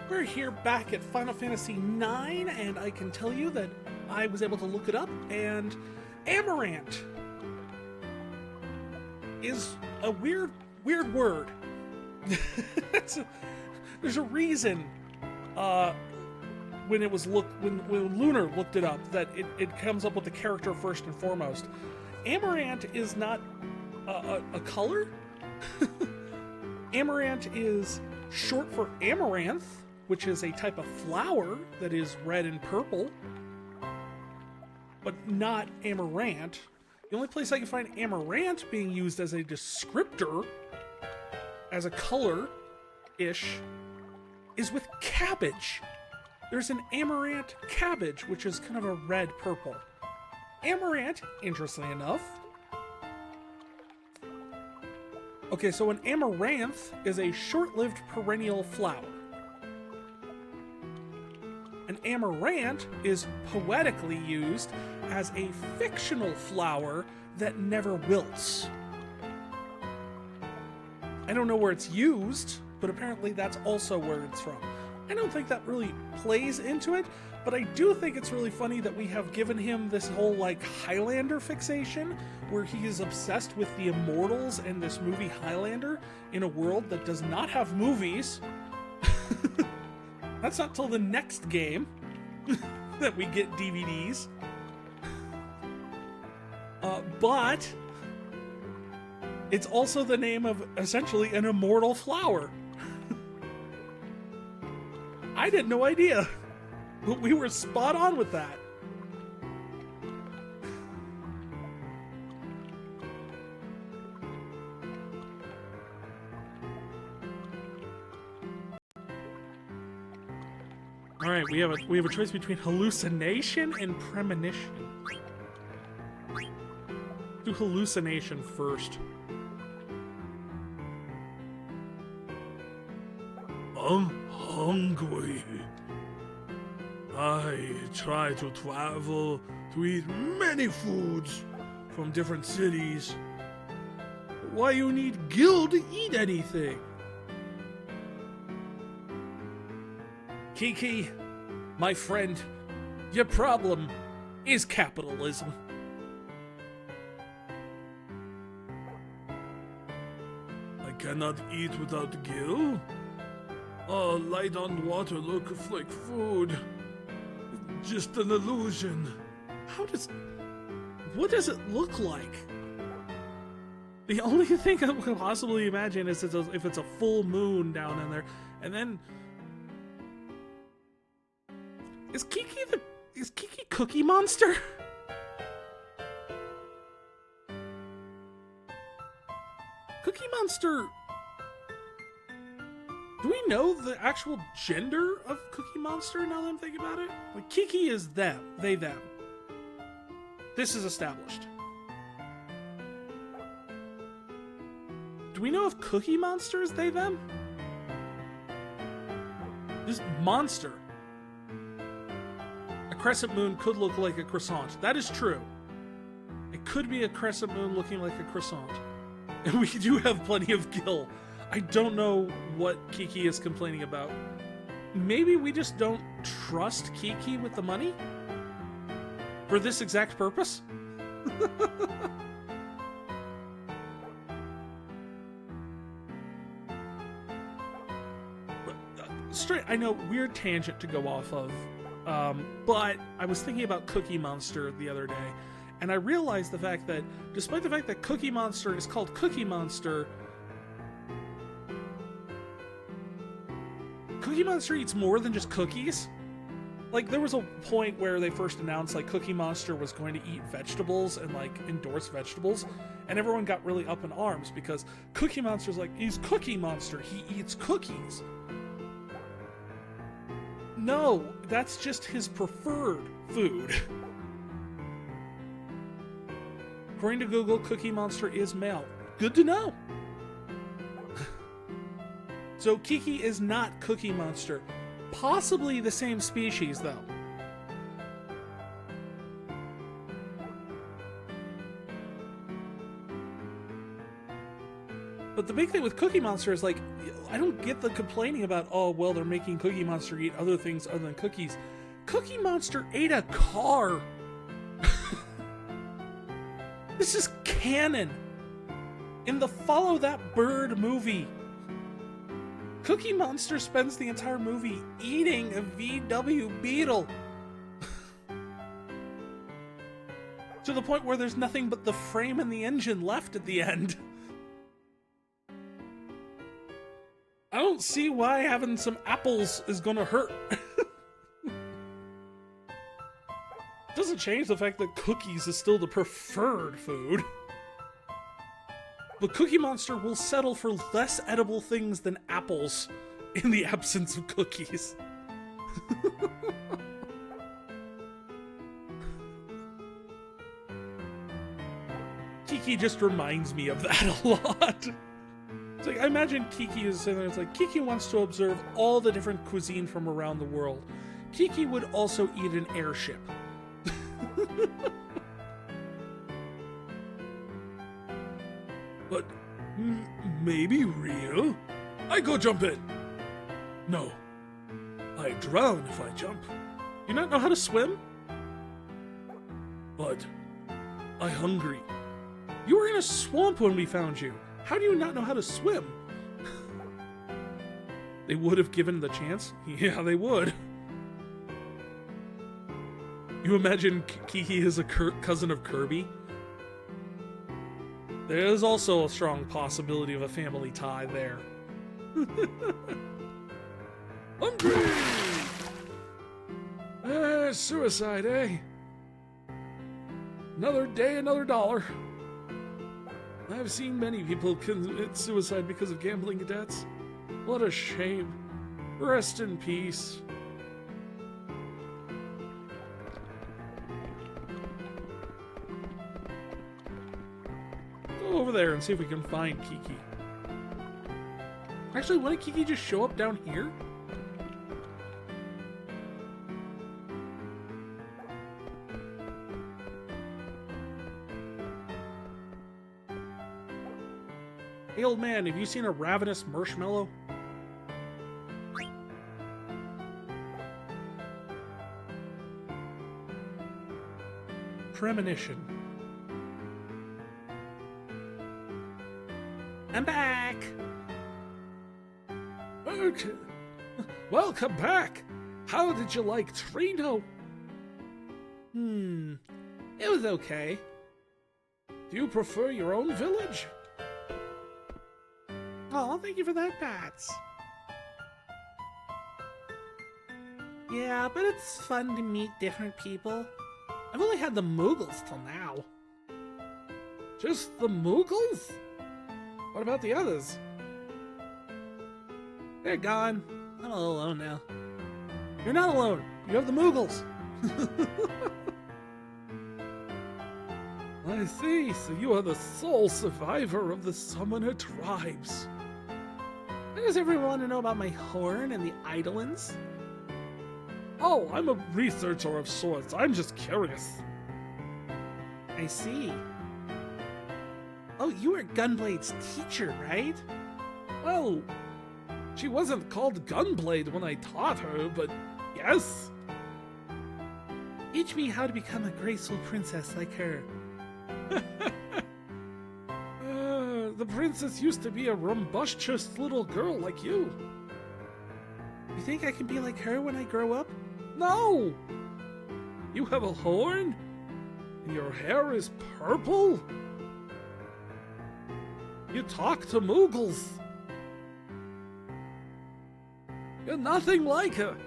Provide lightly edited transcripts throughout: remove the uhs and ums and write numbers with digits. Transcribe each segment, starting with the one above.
We're here back at Final Fantasy IX, and I can tell you that I was able to look it up, and Amaranth is a weird word. There's a reason when Lunar looked it up that it comes up with the character first and foremost. Amaranth is not a color. Amaranth is short for amaranth, which is a type of flower that is red and purple, but not amaranth. The only place I can find amaranth being used as a descriptor, as a color-ish, is with cabbage. There's an amaranth cabbage, which is kind of a red-purple. Amaranth, interestingly enough. Okay, so an amaranth is a short-lived perennial flower. An amaranth is poetically used as a fictional flower that never wilts. I don't know where it's used, but apparently that's also where it's from. I don't think that really plays into it, but I do think it's really funny that we have given him this whole, like, Highlander fixation, where he is obsessed with the Immortals and this movie Highlander in a world that does not have movies. That's not till the next game that we get DVDs. But it's also the name of, essentially, an immortal flower. I had no idea. But we were spot on with that. All right, we have a choice between hallucination and premonition. Do hallucination first. I'm hungry. I try to travel to eat many foods from different cities. Why you need Gil to eat anything? Kiki, my friend, your problem is capitalism. I cannot eat without Gil. Light on water looks like food. Just an illusion. What does it look like? The only thing I can possibly imagine is if it's a full moon down in there, and then is Kiki Cookie Monster? Cookie Monster. Do we know the actual gender of Cookie Monster now that I'm thinking about it? Like, Kiki is them. They, them. This is established. Do we know if Cookie Monster is they, them? This monster. A crescent moon could look like a croissant. That is true. It could be a crescent moon looking like a croissant. And we do have plenty of Gil. I don't know what Kiki is complaining about. Maybe we just don't trust Kiki with the money? For this exact purpose? Straight, I know, weird tangent to go off of, but I was thinking about Cookie Monster the other day, and I realized the fact that, despite the fact that Cookie Monster is called Cookie Monster, Cookie Monster eats more than just cookies. Like, there was a point where they first announced, like, Cookie Monster was going to eat vegetables and, like, endorse vegetables, and everyone got really up in arms because Cookie Monster's like, he's Cookie Monster, he eats cookies. No, that's just his preferred food. According to Google, Cookie Monster is male. Good to know. So Kiki is not Cookie Monster. Possibly the same species, though. But the big thing with Cookie Monster is, like, I don't get the complaining about, oh, well, they're making Cookie Monster eat other things other than cookies. Cookie Monster ate a car. This is canon. In the Follow That Bird movie, Cookie Monster spends the entire movie eating a VW Beetle. To the point where there's nothing but the frame and the engine left at the end. I don't see why having some apples is gonna hurt. Doesn't change the fact that cookies is still the preferred food. But Cookie Monster will settle for less edible things than apples in the absence of cookies. Kiki just reminds me of that a lot. It's like, I imagine Kiki is sitting there, it's like, Kiki wants to observe all the different cuisine from around the world. Kiki would also eat an airship. But maybe real? I go jump in. No. I drown if I jump. You not know how to swim? But I hungry. You were in a swamp when we found you. How do you not know how to swim? They would have given the chance? Yeah, they would. You imagine Kiki is a cousin of Kirby? There's also a strong possibility of a family tie there. Hungry! Suicide, eh? Another day, another dollar. I've seen many people commit suicide because of gambling debts. What a shame. Rest in peace. Go over there and see if we can find Kiki. Actually, why did Kiki just show up down here? Hey, old man, have you seen a ravenous marshmallow? Premonition. I'm back! Okay. Welcome back! How did you like Trino? It was okay. Do you prefer your own village? Oh, thank you for that, Bats. Yeah, but it's fun to meet different people. I've only had the Moogles till now. Just the Moogles? What about the others? They're gone. I'm all alone now. You're not alone. You have the Moogles. I see, so you are the sole survivor of the Summoner tribes. Why does everyone want to know about my horn and the Eidolons? Oh, I'm a researcher of sorts. I'm just curious. I see. Oh, you were Gunblade's teacher, right? Well, she wasn't called Gunblade when I taught her, but yes. Teach me how to become a graceful princess like her. The princess used to be a rumbustious little girl like you. You think I can be like her when I grow up? No! You have a horn? And your hair is purple? You talk to Moogles. You're nothing like her.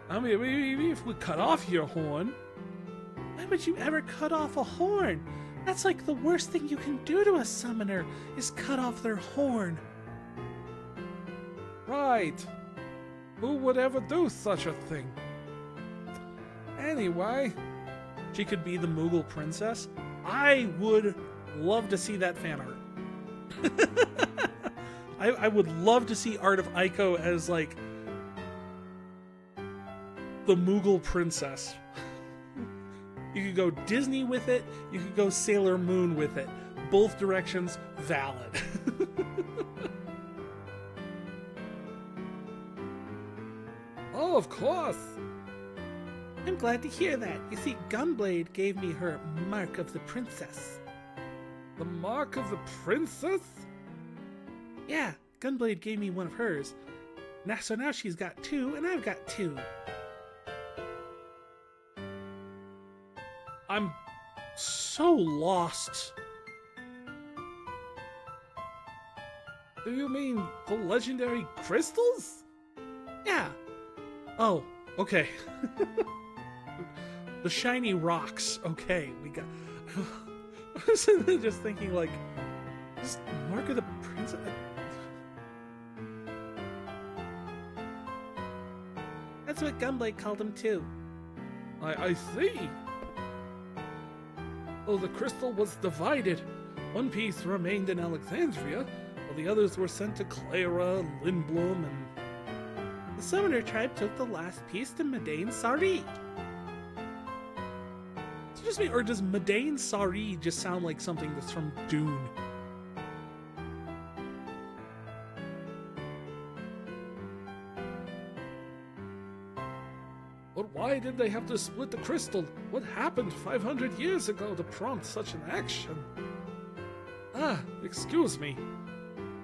I mean, maybe if we cut off your horn. Why would you ever cut off a horn? That's like the worst thing you can do to a summoner, is cut off their horn. Right. Who would ever do such a thing? Anyway, she could be the Moogle princess. I would love to see that fan art. I would love to see art of Aiko as, like, the Moogle princess. You could go Disney with it, you could go Sailor Moon with it. both directions valid. Oh, of course. I'm glad to hear that. You see, Gunblade gave me her Mark of the Princess. The mark of the princess? Yeah, Gunblade gave me one of hers. So now she's got 2, and I've got 2. I'm so lost. Do you mean the legendary crystals? Yeah. Oh, okay. The shiny rocks. Okay, we got... I was just thinking, like, just Mark of the Princess... That's what Gunblade called him, too. I see. Oh, the crystal was divided. One piece remained in Alexandria, while the others were sent to Clara, Lindblom, and... The Summoner tribe took the last piece to Madain Sari. Is it just me, or does Madain Sari just sound like something that's from Dune? But why did they have to split the crystal? What happened 500 years ago to prompt such an action? Ah, excuse me.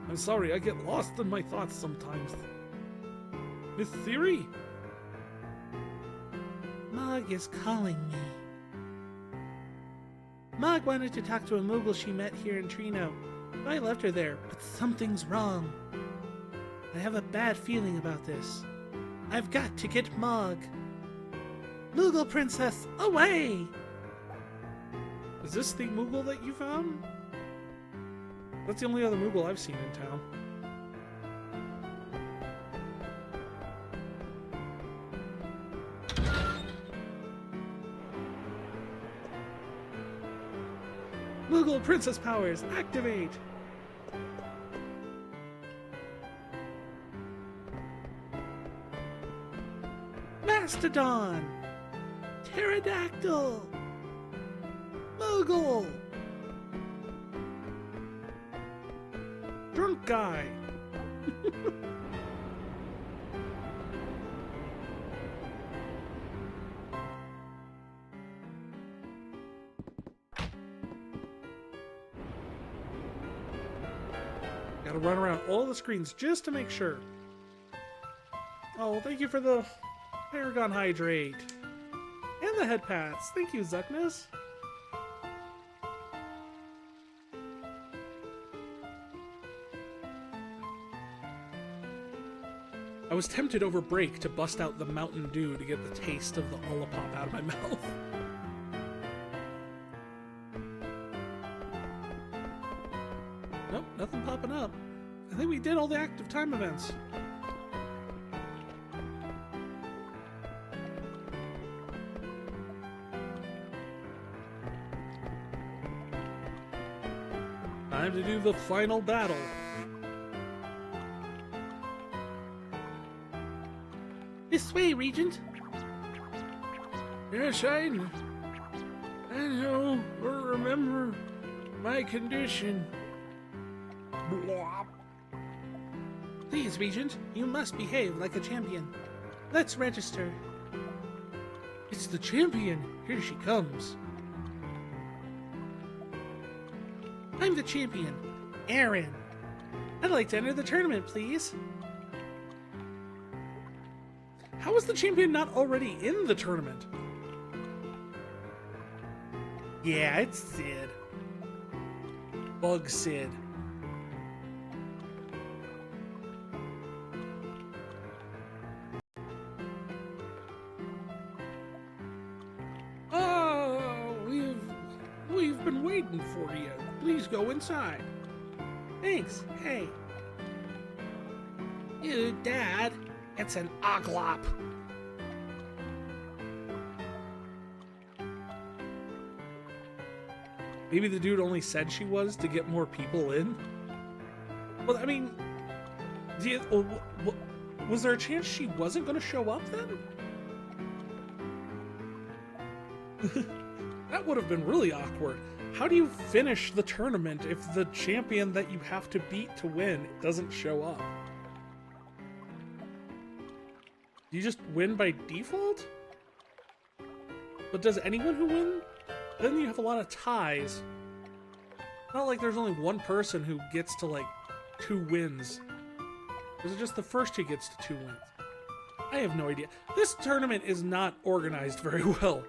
I'm sorry, I get lost in my thoughts sometimes. Miss Theory? Mog is calling me. Mog wanted to talk to a Moogle she met here in Trino. I left her there, but something's wrong. I have a bad feeling about this. I've got to get Mog. Moogle Princess, away! Is this the Moogle that you found? That's the only other Moogle I've seen in town. Moogle Princess powers, activate! Mastodon! Pterodactyl! Moogle! Drunk guy! Gotta run around all the screens just to make sure. Oh, thank you for the Paragon Hydrate. And the head pats. Thank you, Zuckness. I was tempted over break to bust out the Mountain Dew to get the taste of the Olipop out of my mouth. Nope, nothing popping up. I think we did all the active time events. Time to do the final battle. This way, Regent. Yes, I know, or remember my condition. Please, Regent, you must behave like a champion. Let's register. It's the champion. Here she comes. I'm the champion, Aaron. I'd like to enter the tournament, please. How is the champion not already in the tournament? Yeah, it's Sid. Bug Sid. Oh, we've been waiting for you. Please go inside. Thanks. Hey. You, Dad. It's an oglop. Maybe the dude only said she was to get more people in? Well, I mean, was there a chance she wasn't going to show up then? That would have been really awkward. How do you finish the tournament if the champion that you have to beat to win doesn't show up? Do you just win by default? But does anyone who win? Then you have a lot of ties. Not like there's only one person who gets to like 2 wins. Is it just the first who gets to 2 wins? I have no idea. This tournament is not organized very well.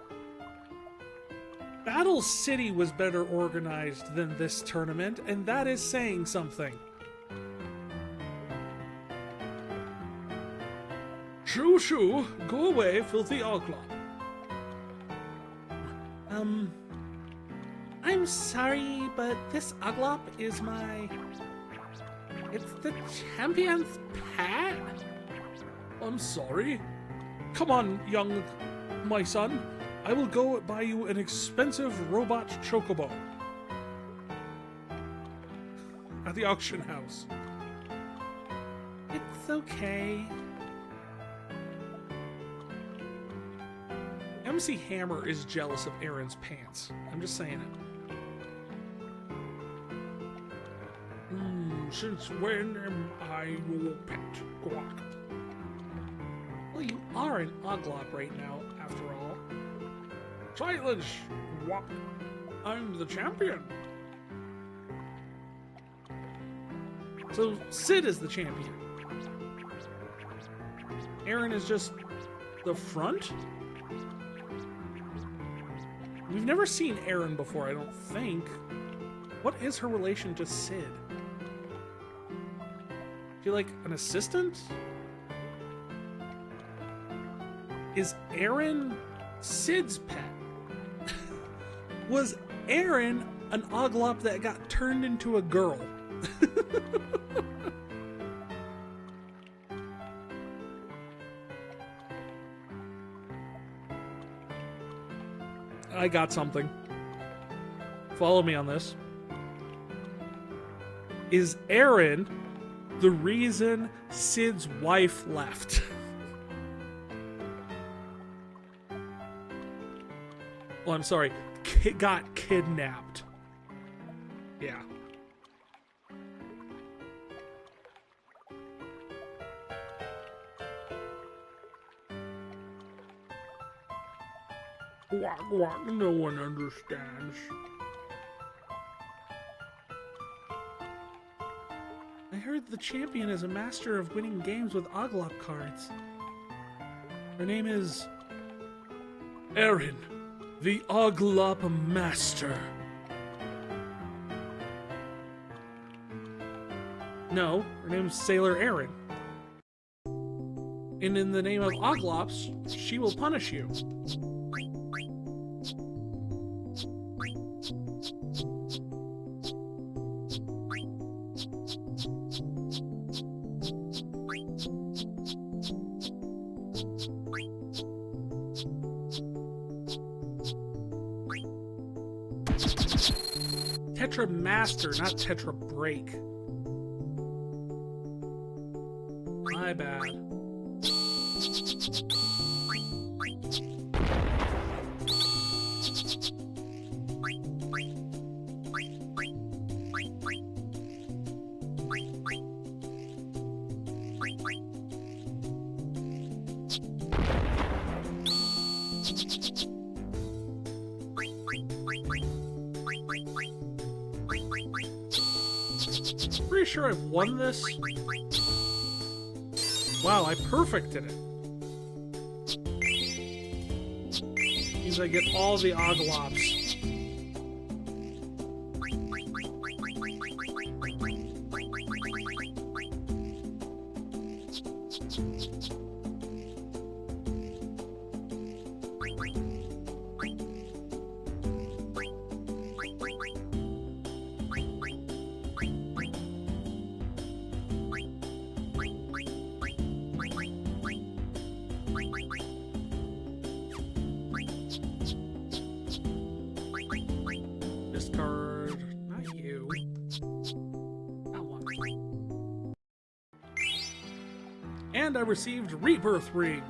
Battle City was better organized than this tournament, and that is saying something. Shoo shoo, go away, filthy oglop. I'm sorry, but this Oglop is my... It's the champion's pet? I'm sorry. Come on, my son. I will go buy you an expensive robot chocobo at the auction house. It's okay. MC Hammer is jealous of Aaron's pants. I'm just saying it. Since when am I your pet, Guac? Well, you are an Oglop right now, after all. Silence, Guac. I'm the champion. So Sid is the champion. Aaron is just the front? We've never seen Aaron before, I don't think. What is her relation to Sid? Is she like an assistant? Is Aaron Sid's pet? Was Aaron an Oglop that got turned into a girl? I got something. Follow me on this. Is Aaron the reason Sid's wife left? Well, I'm sorry. Got kidnapped. Yeah. Guac, guac, no one understands. I heard the champion is a master of winning games with Oglop cards. Her name is... Aaron, the Oglop Master. No, her name's Sailor Aaron. And in the name of Oglops, she will punish you. Tetra Master, not Tetra Break. My bad. Pretty sure I've won this. Wow, I perfected it. Means I get all the Oglops. Discard, not you. That one. And I received Rebirth Ring.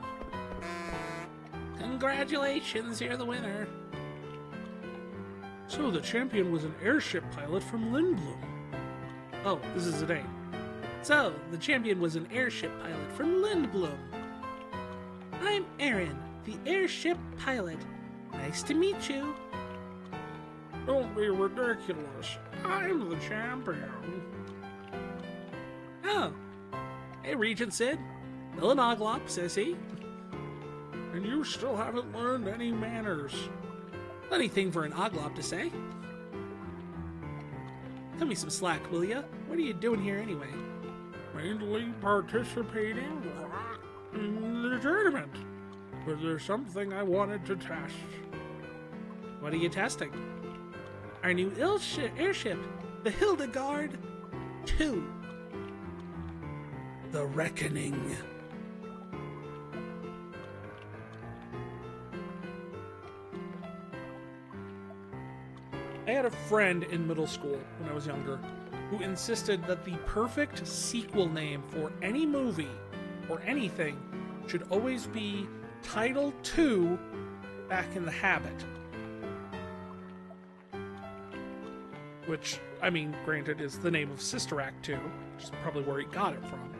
Congratulations, you're the winner. So the champion was an airship pilot from Lindblom. Oh, this is a name. So, the champion was an airship pilot from Lindblom. I'm Aaron, the airship pilot. Nice to meet you. Don't be ridiculous. I'm the champion. Oh. Hey, Regent Sid. Still an oglop, says he. And you still haven't learned any manners. Funny thing for an oglop to say. Cut me some slack, will ya? What are you doing here anyway? Mainly participating in the tournament. But there's something I wanted to test. What are you testing? Our new airship, the Hildegard 2. The Reckoning. I had a friend in middle school when I was younger who insisted that the perfect sequel name for any movie or anything should always be Title 2 Back in the Habit. Which, I mean, granted, is the name of Sister Act 2, which is probably where he got it from.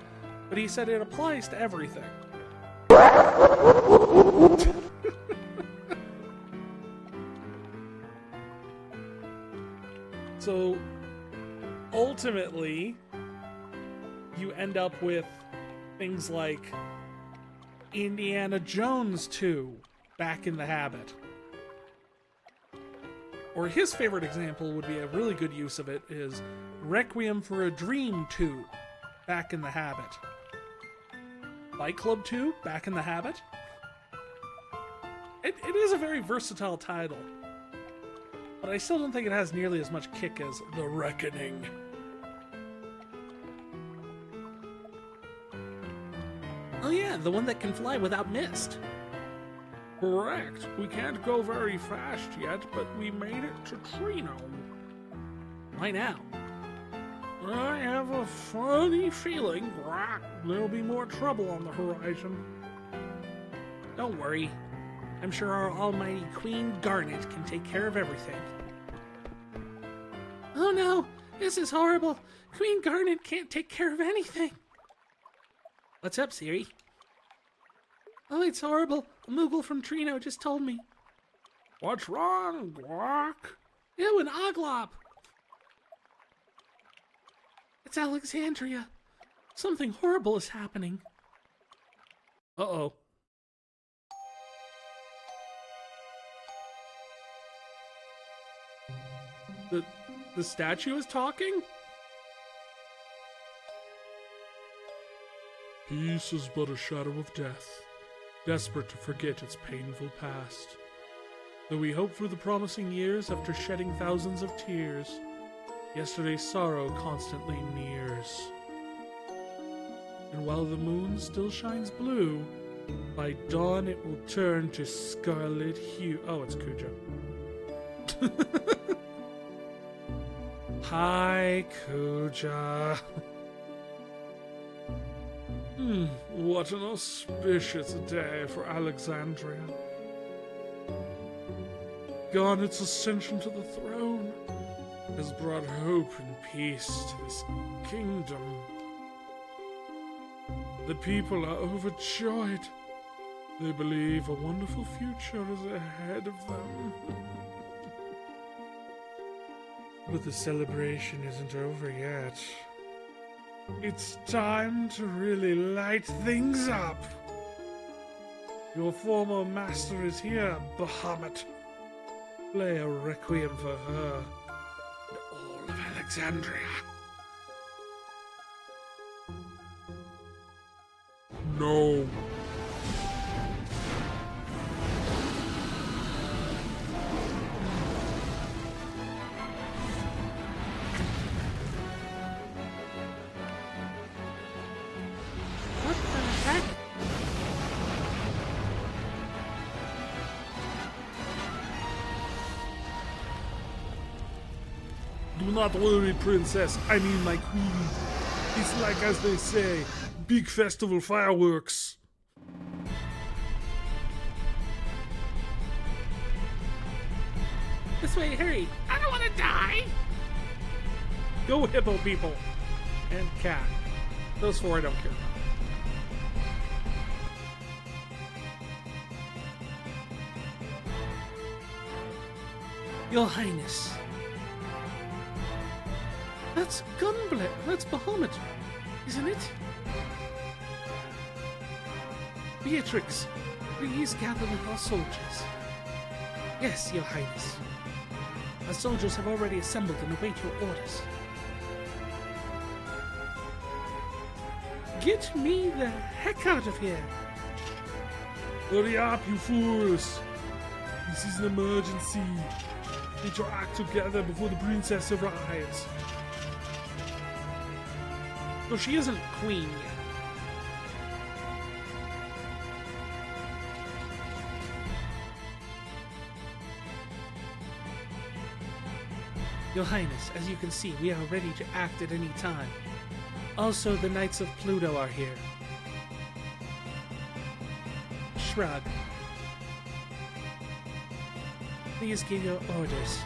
But he said it applies to everything. So, ultimately, you end up with things like Indiana Jones 2, Back in the Habit. Or his favorite example would be a really good use of it is Requiem for a Dream 2, Back in the Habit. Fight Club 2, Back in the Habit. It is a very versatile title. But I still don't think it has nearly as much kick as The Reckoning. Oh yeah, the one that can fly without mist. Correct. We can't go very fast yet, but we made it to Trino. Why now? I have a funny feeling there'll be more trouble on the horizon. Don't worry. I'm sure our almighty Queen Garnet can take care of everything. Oh no! This is horrible! Queen Garnet can't take care of anything! What's up, Siri? Oh, it's horrible. A Moogle from Trino just told me. What's wrong, Guac? Ew, an oglop! It's Alexandria. Something horrible is happening. Uh-oh. The statue is talking? Peace is but a shadow of death, desperate to forget its painful past. Though we hope for the promising years after shedding thousands of tears, yesterday's sorrow constantly nears. And while the moon still shines blue, by dawn it will turn to scarlet hue. Oh, it's Cujo. Hi, Kuja. What an auspicious day for Alexandria. Garnet's ascension to the throne has brought hope and peace to this kingdom. The people are overjoyed. They believe a wonderful future is ahead of them. But the celebration isn't over yet. It's time to really light things up. Your former master is here, Bahamut. Play a requiem for her and all of Alexandria. No. What the heck? Do not worry, princess. I mean my queen. It's like, as they say, big festival fireworks. This way, hurry! I don't want to die! Go hippo people! And cat. Those four I don't care about. Your Highness. That's Gunblade. That's Bahamut, isn't it? Beatrix, please gather with our soldiers. Yes, Your Highness. Our soldiers have already assembled and await your orders. Get me the heck out of here! Hurry up, you fools! This is an emergency. Get your act together before the princess arrives. Though she isn't queen yet. Your Highness, as you can see, we are ready to act at any time. Also, the Knights of Pluto are here. Shrug. Please give your orders.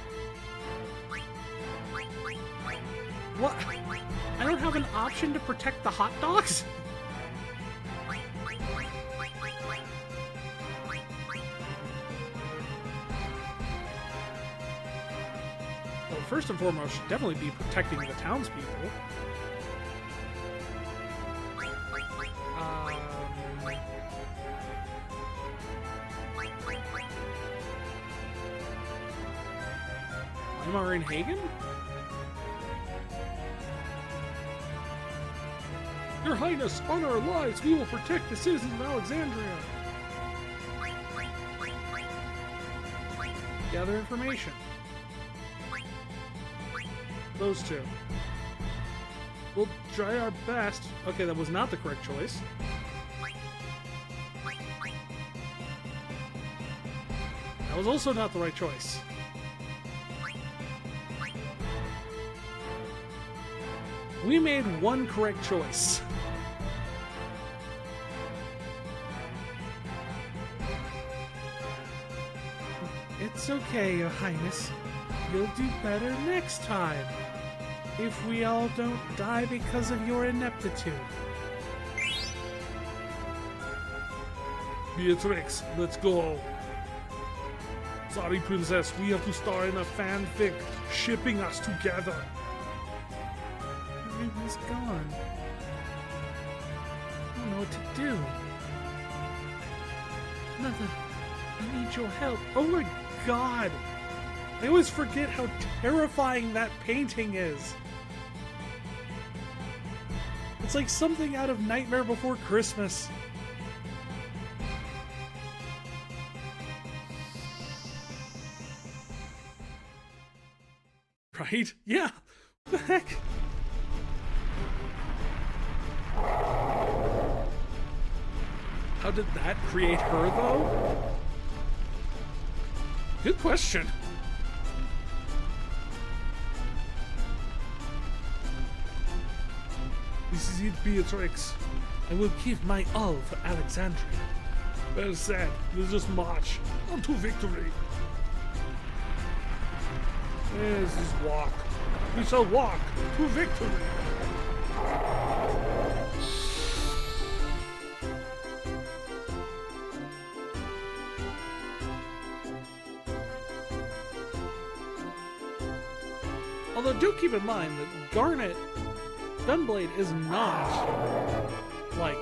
What? I don't have an option to protect the hot dogs? Well, first and foremost, should definitely be protecting the townspeople. Weimar and Hagen? Your Highness, on our lives, we will protect the citizens of Alexandria. Gather information. Those two. We'll try our best. Okay, that was not the correct choice. That was also not the right choice. We made one correct choice. It's okay, Your Highness. You'll do better next time. If we all don't die because of your ineptitude. Beatrix, let's go. Sorry, Princess, we have to star in a fanfic shipping us together. Everyone's gone. I don't know what to do. Mother, I need your help. Oh my god! I always forget how terrifying that painting is. It's like something out of Nightmare Before Christmas. Right? Yeah! What the heck? How did that create her, though? Good question. This is it, Beatrix. I will give my all for Alexandria. Well said. Let's just march on to victory. Let's just walk. We shall walk to victory. Although do keep in mind that Gunblade is not like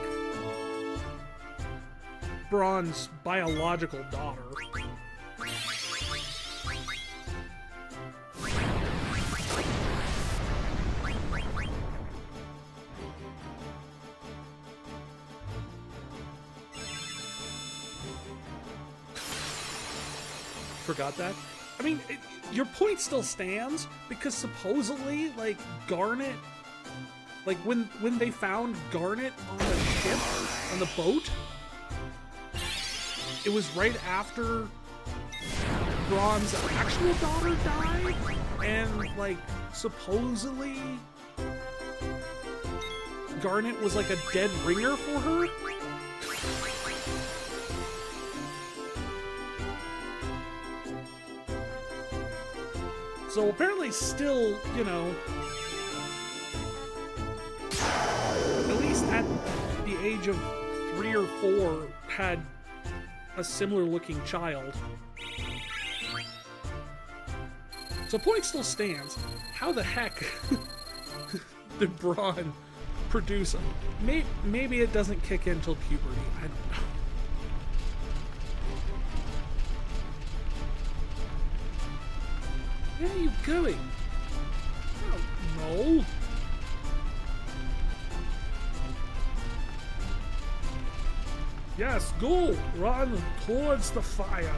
Braun's biological daughter. Forgot that? I mean, your point still stands, because supposedly, like, Garnet, like, when they found Garnet on the ship, on the boat, it was right after Braun's actual daughter died, and, like, supposedly Garnet was like a dead ringer for her. So apparently still, you know, at least at the age of 3 or 4, had a similar looking child. So point still stands. How the heck did Braun produce him? Maybe it doesn't kick in till puberty. I don't know. Where are you going? I don't know. Yes, go! Run towards the fire.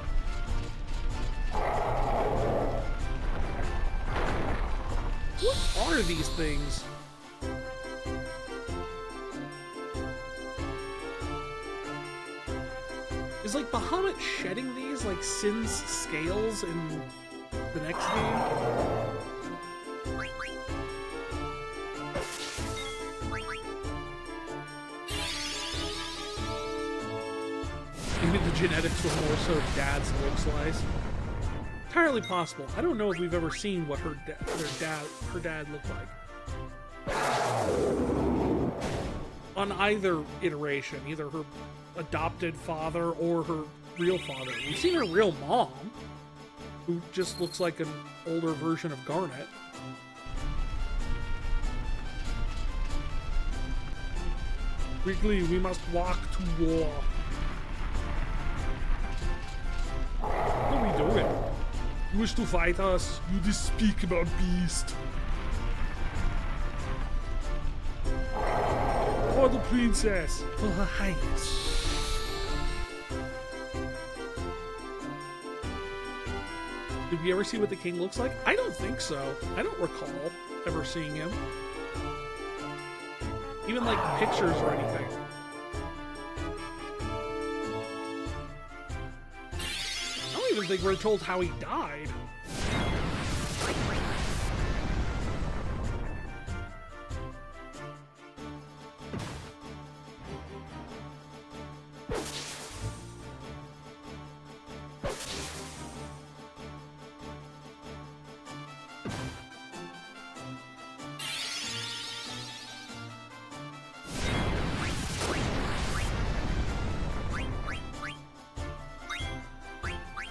What are these things? Is like Bahamut shedding these like Sin's scales in the next game? Maybe the genetics were more so Dad's look slice. Entirely possible. I don't know if we've ever seen what her dad looked like. On either iteration, either her adopted father or her real father. We've seen her real mom, who just looks like an older version of Garnet. Quickly, we must walk to war. What are we doing? You wish to fight us, you despicable beast. For the princess. For her highness. Did we ever see what the king looks like? I don't think so. I don't recall ever seeing him. Even like pictures or anything. I don't even think we're told how he died.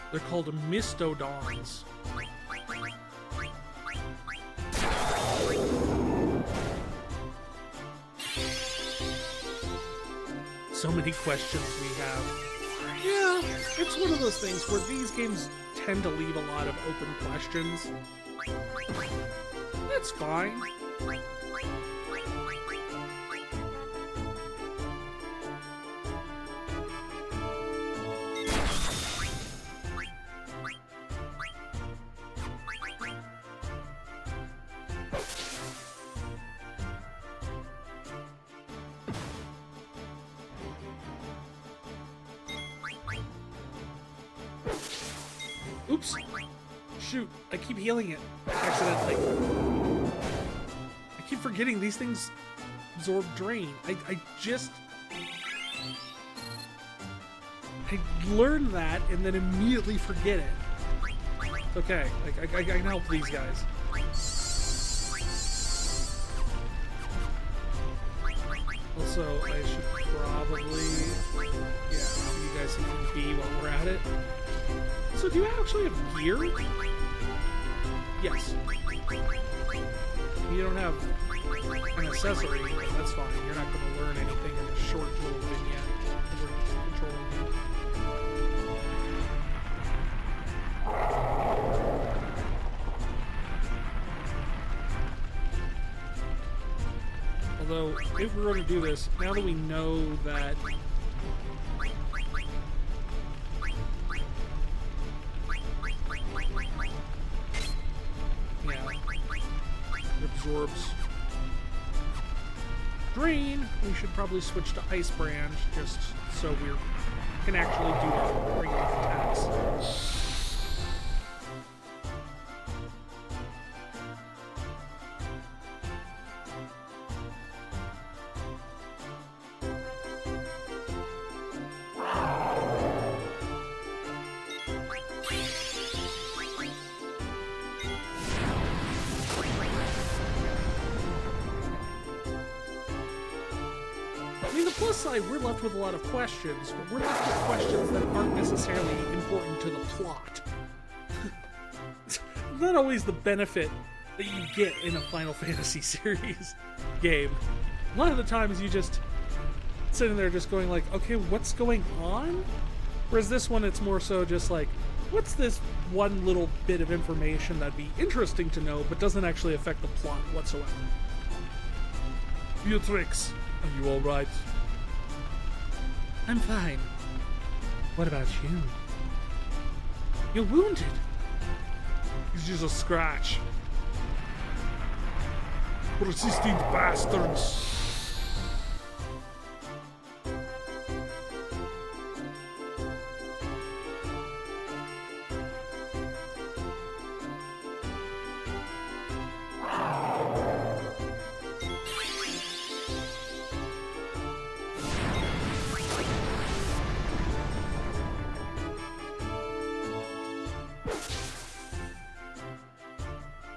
They're called mistodons. So many questions we have. Yeah, it's one of those things where these games tend to leave a lot of open questions. That's fine. Oops. Shoot, I keep healing it accidentally. I keep forgetting these things absorb drain. I learned that and then immediately forget it. Okay, I can help these guys. Also, I should probably, yeah, give you guys some MP while we're at it. So do you actually have gear? Yes. You don't have an accessory, but that's fine. You're not going to learn anything in a short little vignette. We're controlling you. Although, if we're going to do this, now that we know that absorbs drain, we should probably switch to Ice Brand just so we can actually do our regular attacks. plus side, we're left with a lot of questions, but we're left with questions that aren't necessarily important to the plot. It's not always the benefit that you get in a Final Fantasy series game. A lot of the times you just sitting there just going like, okay, what's going on? Whereas this one, it's more so just like, what's this one little bit of information that'd be interesting to know, but doesn't actually affect the plot whatsoever? Beatrix, are you alright? I'm fine. What about you? You're wounded. It's just a scratch. Persistent bastards.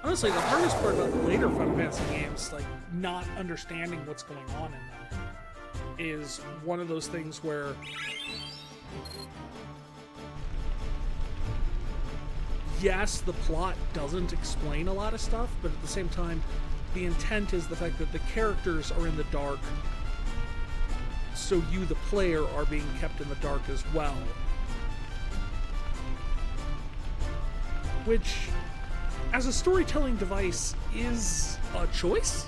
Honestly, the hardest part about the later Final Fantasy games, like not understanding what's going on in them, is one of those things where yes, the plot doesn't explain a lot of stuff, but at the same time, the intent is the fact that the characters are in the dark, so you, the player, are being kept in the dark as well. Which, as a storytelling device, is a choice.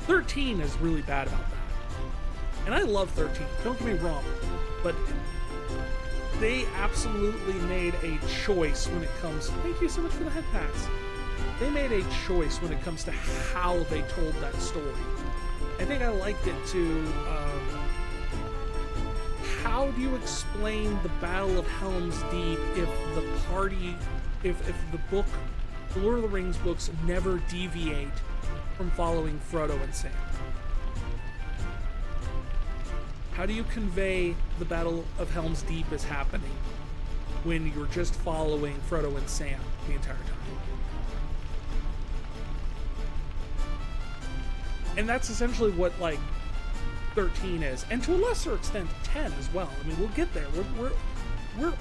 13 is really bad about that. And I love 13, don't get me wrong, but they absolutely made a choice when it comes... Thank you so much for the head pats. They made a choice when it comes to how they told that story. I think I liked it to... how do you explain the Battle of Helm's Deep if the party... If the book, the Lord of the Rings books, never deviate from following Frodo and Sam? How do you convey the Battle of Helm's Deep is happening when you're just following Frodo and Sam the entire time? And that's essentially what, like, 13 is, and to a lesser extent 10 as well. I mean, we'll get there. We're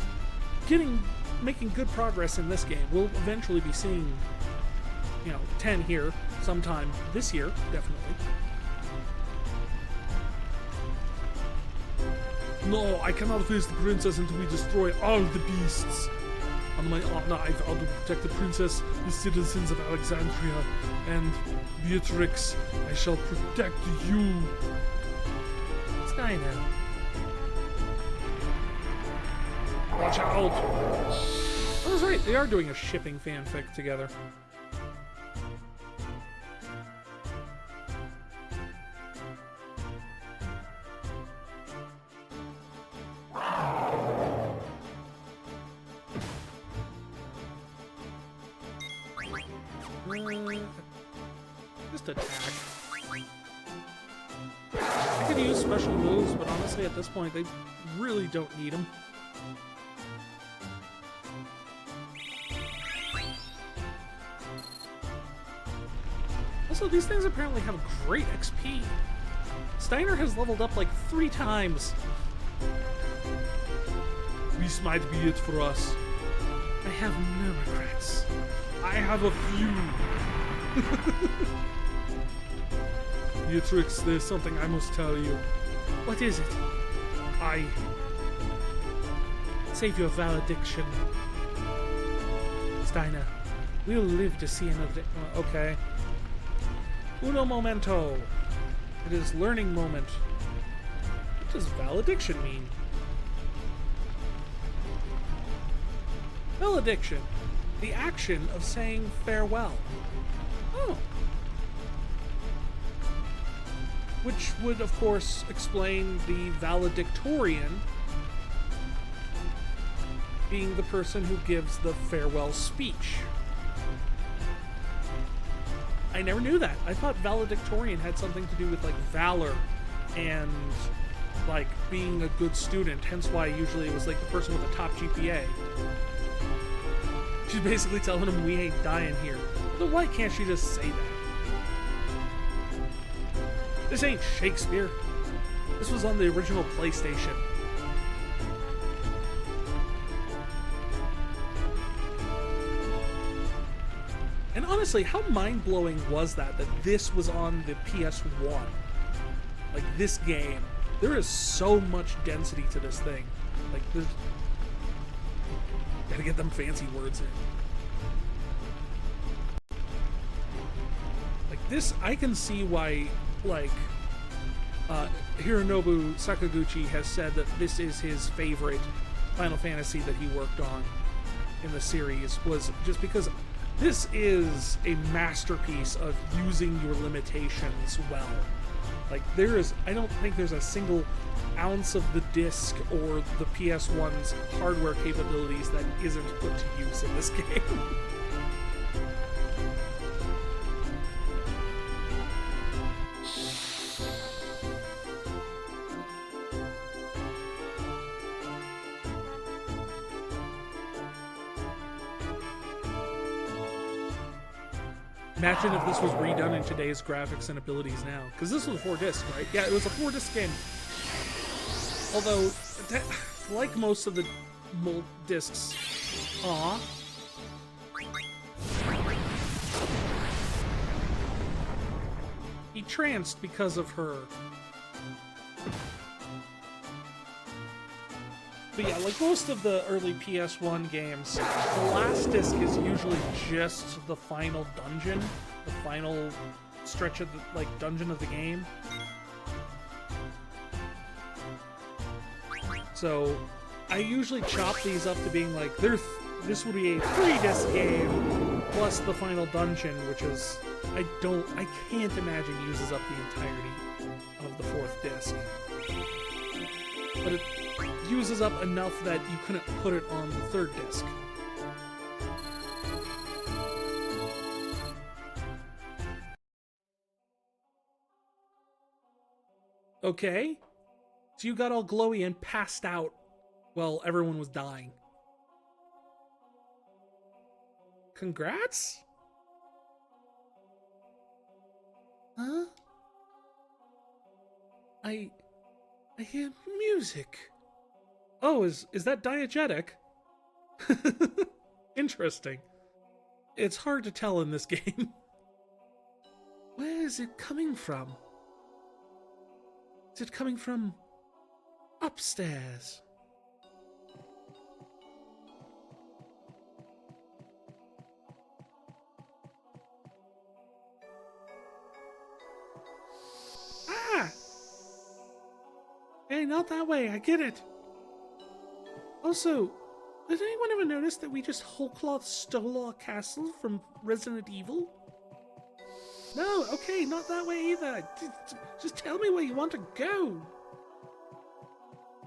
making good progress in this game. We'll eventually be seeing, 10 here sometime this year, definitely. No, I cannot face the princess until we destroy all the beasts. On my honor, I vow to protect the princess, the citizens of Alexandria, and Beatrix, I shall protect you. Steiner. Watch out! I was right, they are doing a shipping fanfic together. Just attack. I could use special moves, but honestly at this point they really don't need them. Also, these things apparently have great XP. Steiner has leveled up like 3 times. This might be it for us. I have no regrets. I have a few. Beatrix, there's something I must tell you. What is it? Save your valediction. Steiner, we'll live to see another day. Okay. Uno momento. It is learning moment. What does valediction mean? Valediction. The action of saying farewell. Oh. Which would, of course, explain the valedictorian being the person who gives the farewell speech. I never knew that. I thought valedictorian had something to do with, like, valor and, like, being a good student. Hence why usually it was, like, the person with the top GPA. She's basically telling him we ain't dying here. Then why can't she just say that? This ain't Shakespeare. This was on the original PlayStation. And honestly, how mind-blowing was that this was on the PS1? Like, this game. There is so much density to this thing. Like, there's... Gotta get them fancy words in. Like, this, I can see why, like, Hironobu Sakaguchi has said that this is his favorite Final Fantasy that he worked on in the series, was just because this is a masterpiece of using your limitations well. Like, I don't think there's a single ounce of the disc or the PS1's hardware capabilities that isn't put to use in this game. Imagine if this was redone in today's graphics and abilities now. Because this was a 4-disc, right? Yeah, it was a 4-disc game. Although, like most of the mold discs... Aw. He tranced because of her. But yeah, like most of the early PS1 games, the last disc is usually just the final dungeon, the final stretch of the dungeon of the game. So I usually chop these up to being like, this would be a 3-disc game plus the final dungeon, which is I can't imagine uses up the entirety of the 4th disc. But it uses up enough that you couldn't put it on the 3rd disc. Okay. So you got all glowy and passed out while everyone was dying. Congrats? Huh? I hear music. Oh, is that diegetic? Interesting. It's hard to tell in this game. Where is it coming from? Is it coming from upstairs? Ah! Hey, not that way, I get it. Also, did anyone ever notice that we just whole cloth stole our castle from Resident Evil? No, okay, not that way either. Just tell me where you want to go.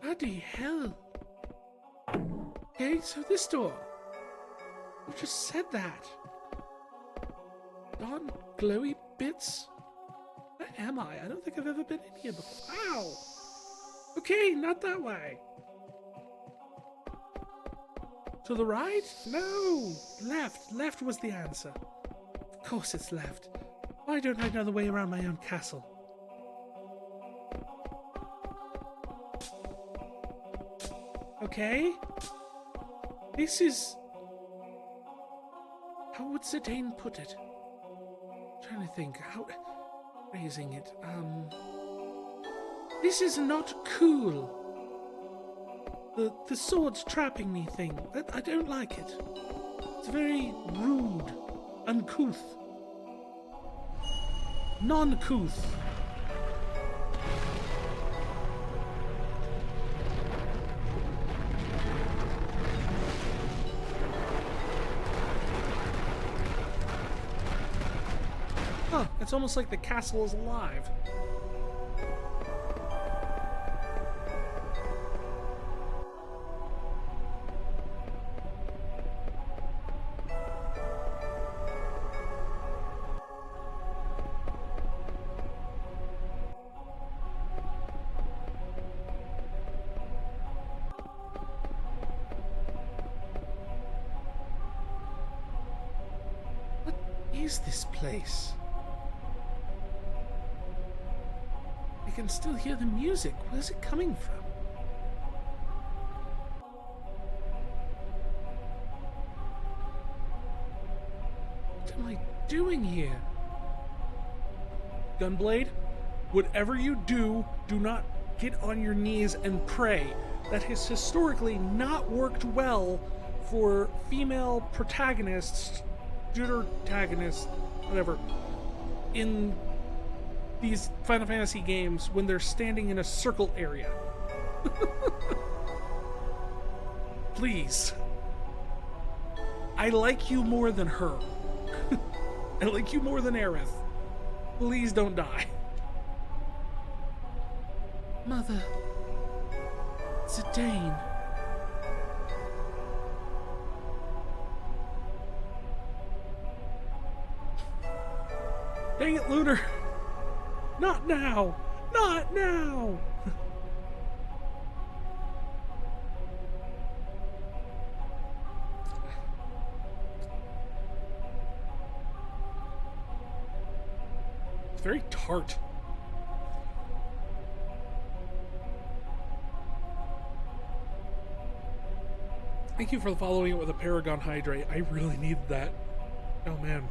Bloody hell. Okay, so this door. You just said that. Darn glowy bits. Where am I? I don't think I've ever been in here before. Ow! Okay, not that way. To the right? No! Left. Left was the answer. Of course it's left. Why don't I know the way around my own castle? Okay. This is... How would Zidane put it? I'm trying to think. How... Raising it. This is not cool. The sword's trapping me thing. I don't like it. It's very rude. Uncouth. Non-couth. Huh, it's almost like the castle is alive. What is this place? can still hear the music. Where is it coming from? What am I doing here? Gunblade, whatever you do, do not get on your knees and pray. That has historically not worked well for female protagonists, deuteragonists, whatever, in these Final Fantasy games when they're standing in a circle area. Please. I like you more than her. I like you more than Aerith. Please don't die. Mother. Zidane. Dang it, Lunar. Not now. Not now. It's very tart. Thank you for following it with a Paragon Hydrate. I really need that. Oh, man.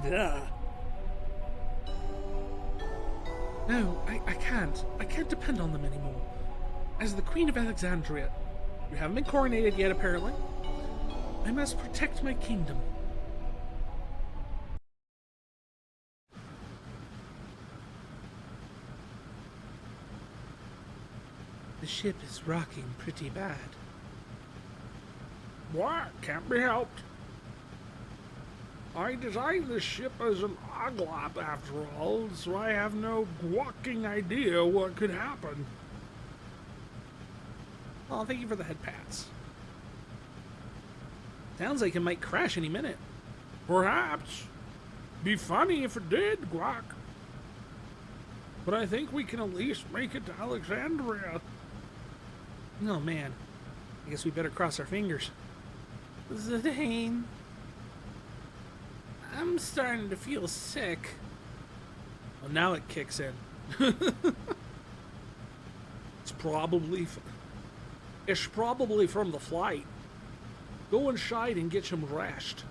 Yeah. No, I can't. I can't depend on them anymore. As the Queen of Alexandria, you haven't been coronated yet, apparently. I must protect my kingdom. The ship is rocking pretty bad. What? Can't be helped. I designed this ship as an oglop, after all, so I have no walking idea what could happen. Oh, thank you for the head pats. Sounds like it might crash any minute. Perhaps. Be funny if it did, Guac. But I think we can at least make it to Alexandria. Oh, man. I guess we better cross our fingers. Zidane. I'm starting to feel sick. Well, now it kicks in. It's probably from the flight. Go inside and get some rest.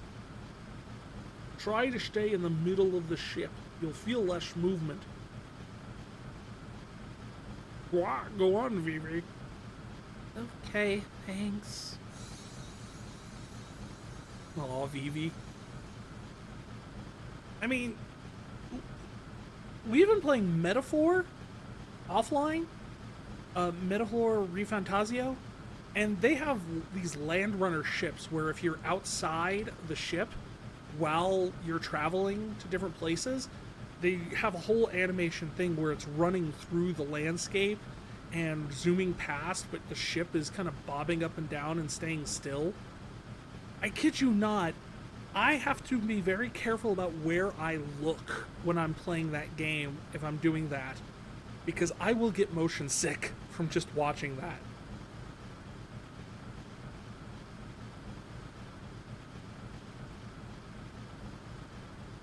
Try to stay in the middle of the ship. You'll feel less movement. Go on, Vivi. Okay, thanks. Aw, Vivi. I mean, we've been playing Metaphor offline, Metaphor Refantasio, and they have these Landrunner ships where if you're outside the ship while you're traveling to different places, they have a whole animation thing where it's running through the landscape and zooming past, but the ship is kind of bobbing up and down and staying still. I kid you not, I have to be very careful about where I look when I'm playing that game if I'm doing that, because I will get motion sick from just watching that.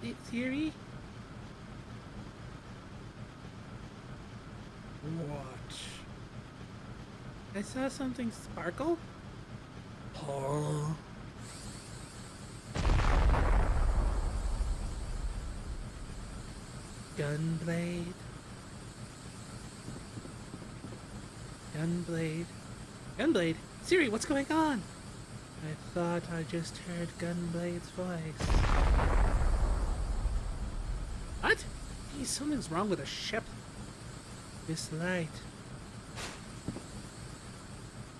Hey, Theory? What? I saw something sparkle. Huh? Gunblade. Gunblade. Gunblade? Siri, what's going on? I thought I just heard Gunblade's voice. What? Hey, something's wrong with the ship. This light.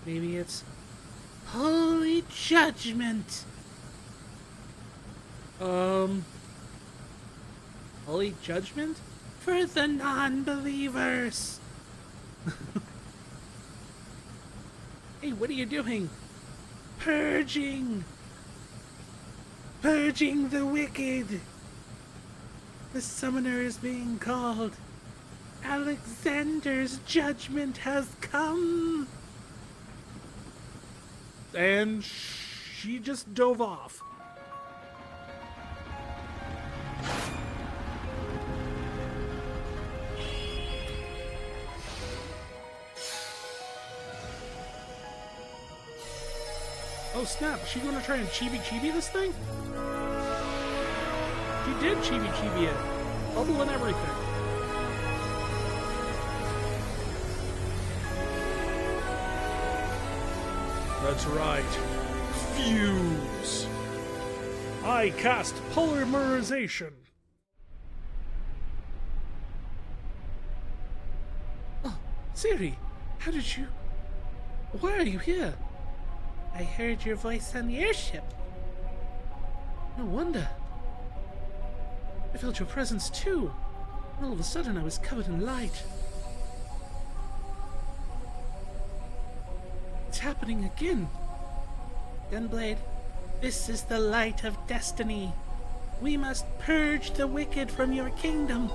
Maybe it's Holy Judgment. Holy Judgment? For the non-believers. Hey, what are you doing? Purging. Purging the wicked. The summoner is being called. Alexander's judgment has come. And she just dove off. Oh snap, is she gonna try and chibi-chibi this thing? She did chibi-chibi it. Bubble and everything. That's right. Fuse. I cast polymerization. Oh, Siri, how did you... Why are you here? I heard your voice on the airship. No wonder. I felt your presence too. And all of a sudden I was covered in light. It's happening again. Gunblade, this is the light of destiny. We must purge the wicked from your kingdom.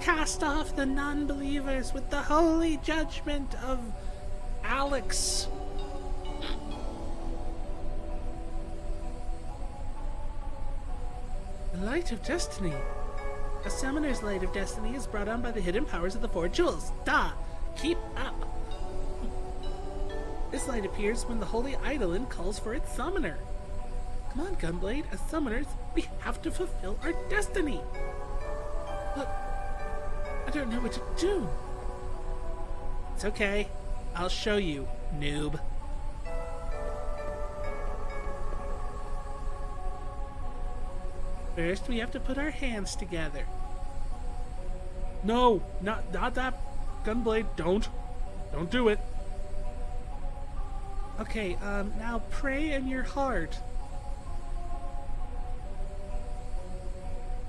Cast off the non-believers with the holy judgment of Alex. The light of destiny. A summoner's light of destiny is brought on by the hidden powers of the four jewels. Duh! Keep up! This light appears when the holy eidolon calls for its summoner. Come on, Gunblade. As summoners, we have to fulfill our destiny. But I don't know what to do. It's okay. I'll show you, noob. First, we have to put our hands together. No, not that. Gunblade, don't do it. Okay, now pray in your heart.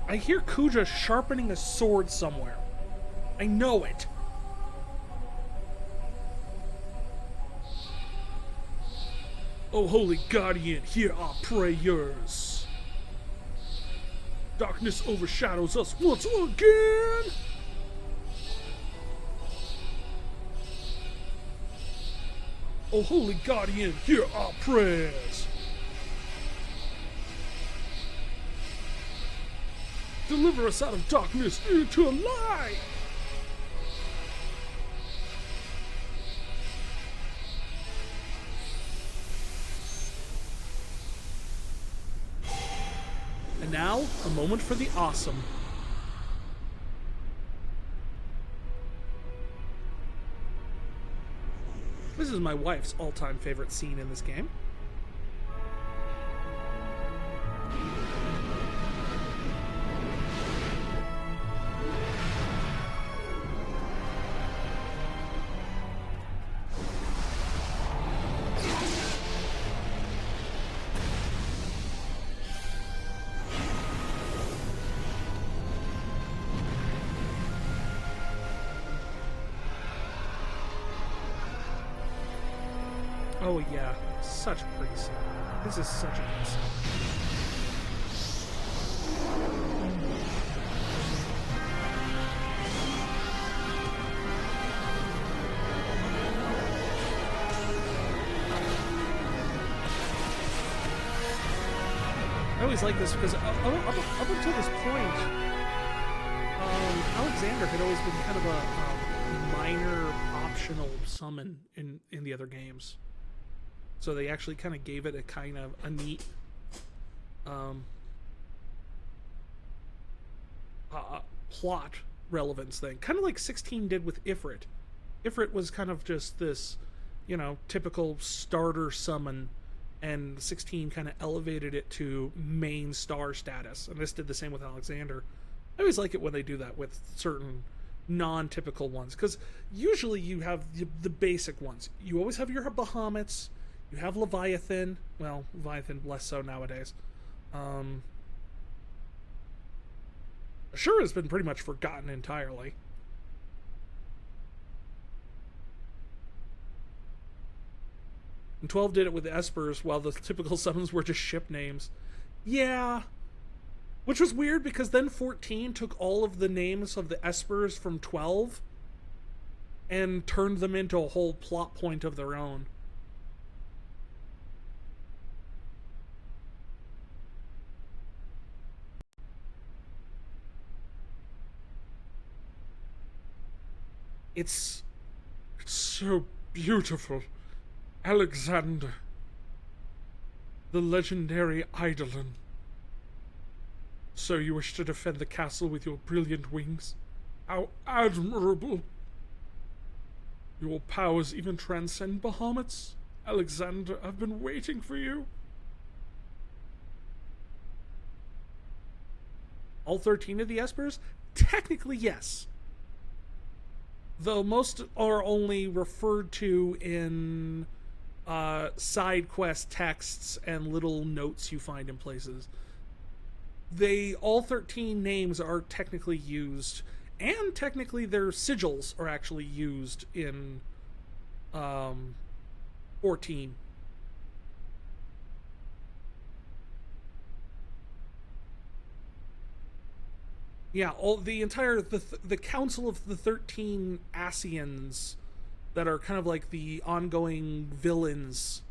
I hear Kuja sharpening a sword somewhere. I know it. Oh, holy guardian, hear our prayers. Darkness overshadows us once again. Oh, holy guardian, hear our prayers. Deliver us out of darkness into light. And now, a moment for the awesome. This is my wife's all-time favorite scene in this game. Oh yeah, such a pretty scene. This is such a good scene. I always like this because up until this point, Alexander had always been kind of a minor optional summon in the other games. So they actually kind of gave it a kind of a neat plot relevance thing. Kind of like 16 did with Ifrit. Ifrit was kind of just this, typical starter summon, and 16 kind of elevated it to main star status. And this did the same with Alexander. I always like it when they do that with certain non-typical ones, because usually you have the basic ones. You always have your Bahamut's. You have Leviathan. Well, Leviathan less so nowadays. Ashura has been pretty much forgotten entirely. And 12 did it with Espers, while the typical summons were just ship names. Yeah. Which was weird, because then 14 took all of the names of the Espers from 12 and turned them into a whole plot point of their own. It's so beautiful. Alexander. The legendary Eidolon. So you wish to defend the castle with your brilliant wings? How admirable! Your powers even transcend Bahamut's. Alexander, I've been waiting for you. All 13 of the Espers? Technically, yes. Though most are only referred to in side quest texts and little notes you find in places. All 13 names are technically used, and technically their sigils are actually used in 14. Yeah, all the entire the Council of the 13 Asians that are kind of like the ongoing villains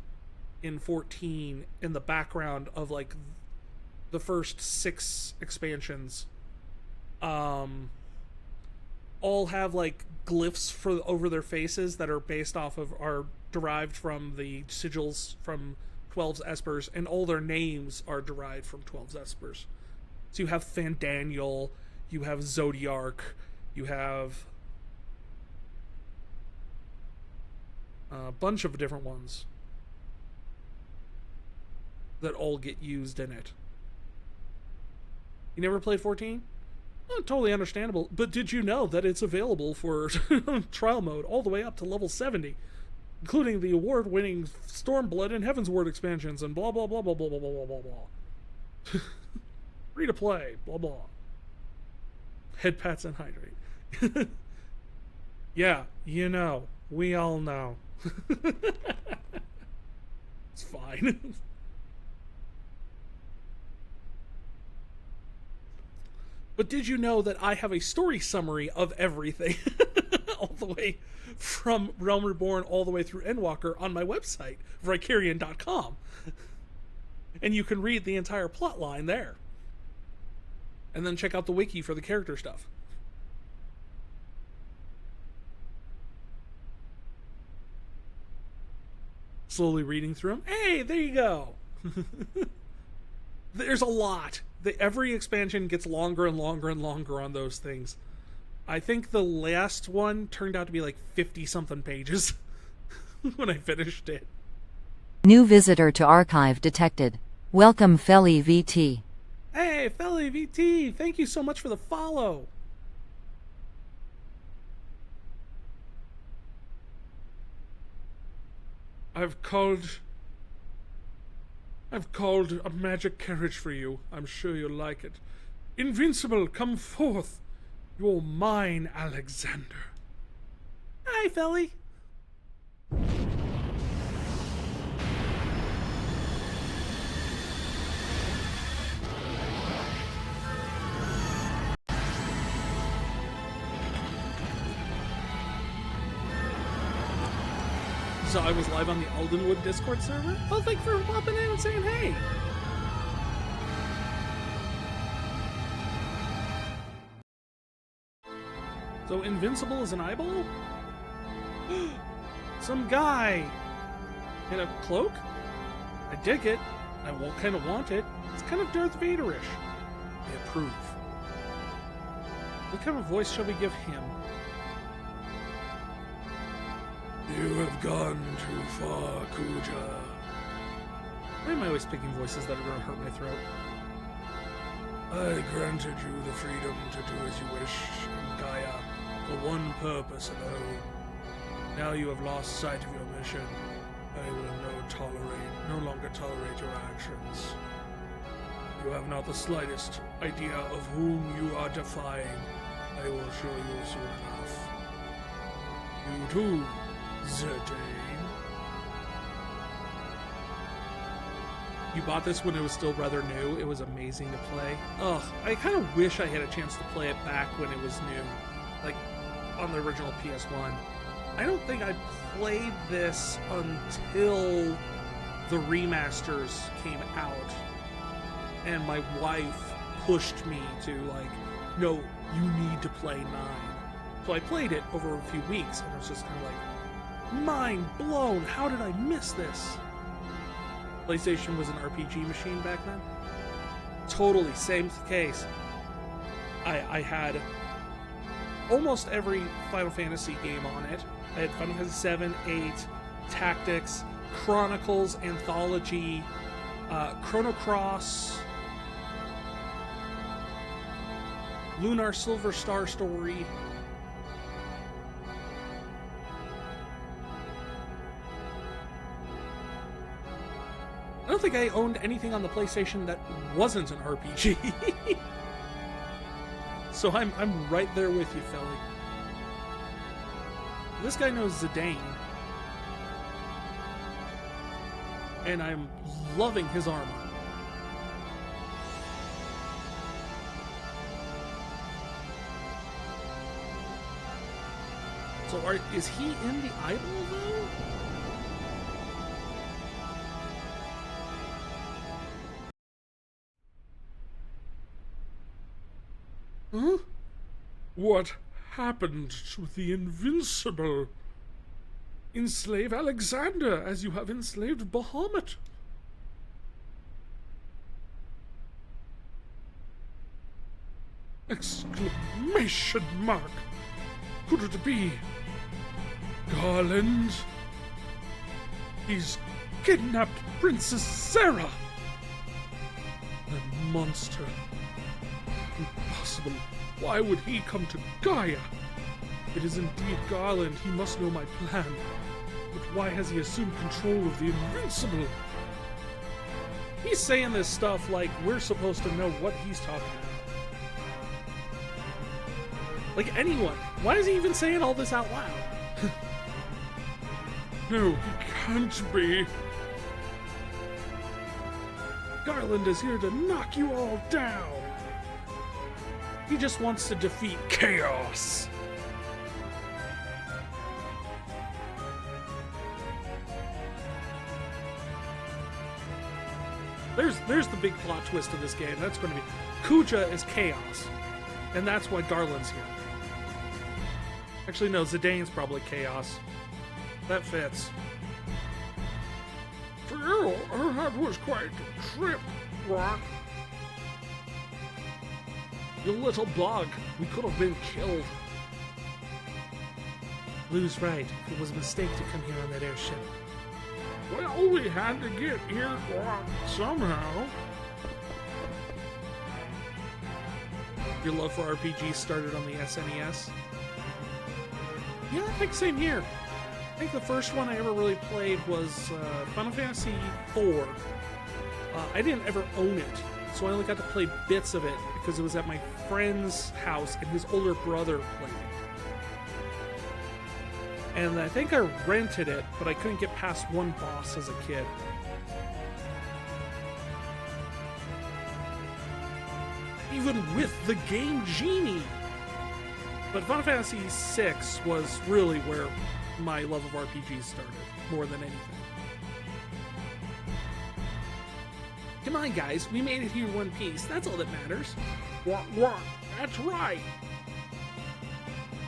in 14 in the background of like the first 6 expansions, all have like glyphs over their faces that are derived from the sigils from 12's Espers, and all their names are derived from 12's Espers. So you have Fandaniel, you have Zodiark, you have a bunch of different ones that all get used in it. You never played 14? Well, totally understandable. But did you know that it's available for trial mode all the way up to level 70, including the award-winning Stormblood and Heavensward expansions and blah blah blah blah blah blah blah blah blah. Free to play, blah blah. Head pats and hydrate. Yeah, you know. We all know. It's fine. But did you know that I have a story summary of everything? All the way from Realm Reborn all the way through Endwalker on my website, Vicarian.com. And you can read the entire plot line there. And then check out the wiki for the character stuff. Slowly reading through them. Hey, there you go. There's a lot. Every expansion gets longer and longer and longer on those things. I think the last one turned out to be like 50-something pages when I finished it. New visitor to archive detected. Welcome, Feli VT. Hey, Feli VT, thank you so much for the follow. I've called a magic carriage for you. I'm sure you'll like it. Invincible, come forth. You're mine, Alexander. Hi, Feli. So I was live on the Aldenwood Discord server. Well, thank you for popping in and saying hey. So Invincible is an eyeball? Some guy in a cloak? I dig it. I kind of want it. It's kind of Darth Vader-ish. I approve. What kind of voice shall we give him? You have gone too far, Kuja. Why am I always picking voices that are going to hurt my throat? I granted you the freedom to do as you wish in Gaia for one purpose alone. Now you have lost sight of your mission. I will no longer tolerate your actions. You have not the slightest idea of whom you are defying. I will show you soon enough. You too, Zerdane. You bought this when it was still rather new. It was amazing to play. Ugh, I kind of wish I had a chance to play it back when it was new. Like, on the original PS1. I don't think I played this until the remasters came out. And my wife pushed me to, like, no, you need to play 9. So I played it over a few weeks, and I was just kind of like, mind blown, how did I miss this? PlayStation was an RPG machine back then. Totally, same case. I had almost every Final Fantasy game on it. I had Final Fantasy 7, 8, Tactics, Chronicles, Anthology, Chrono Cross, Lunar Silver Star Story. I don't think I owned anything on the PlayStation that wasn't an RPG. So I'm right there with you, Philly. This guy knows Zidane. And I'm loving his armor. So is he in the idol, though? Huh? What happened to the invincible? Enslave Alexander as you have enslaved Bahamut. Exclamation mark! Could it be Garland? He's kidnapped Princess Sarah! That monster. Impossible. Why would he come to Gaia? It is indeed Garland. He must know my plan. But why has he assumed control of the Invincible? He's saying this stuff like we're supposed to know what he's talking about. Like anyone. Why is he even saying all this out loud? No, he can't be. Garland is here to knock you all down. He just wants to defeat chaos. There's the big plot twist of this game. That's going to be Kuja is chaos, and that's why Garland's here. Actually, no, Zidane's probably chaos. That fits. For you, that was quite a trip, Rock. You little bug, we could have been killed. Lou's right. It was a mistake to come here on that airship. Well, we had to get here somehow. Your love for RPGs started on the SNES? Yeah, I think same here. I think the first one I ever really played was Final Fantasy IV. I didn't ever own it, so I only got to play bits of it because it was at my friend's house and his older brother played it. And I think I rented it, but I couldn't get past one boss as a kid. Even with the Game Genie! But Final Fantasy VI was really where my love of RPGs started, more than anything. Come on, guys, we made it here in one piece. That's all that matters. What? That's right.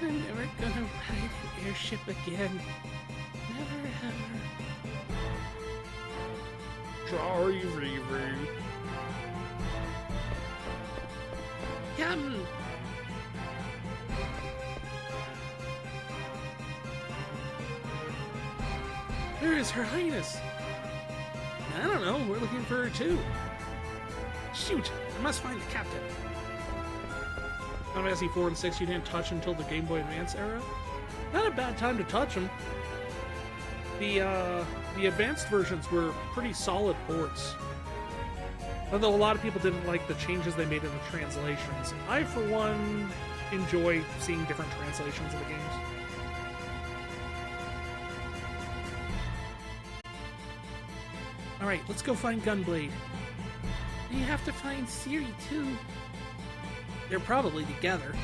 I'm never gonna ride an airship again. Never ever. Sorry, Riri. Come! Where is Her Highness? I don't know, we're looking for her too. Shoot, I must find the captain. Final Fantasy 4 and 6 you didn't touch until the Game Boy Advance era? Not a bad time to touch them. The advanced versions were pretty solid ports. Although a lot of people didn't like the changes they made in the translations. I, for one, enjoy seeing different translations of the games. Alright, let's go find Gunblade. You have to find Ciri, too. They're probably together.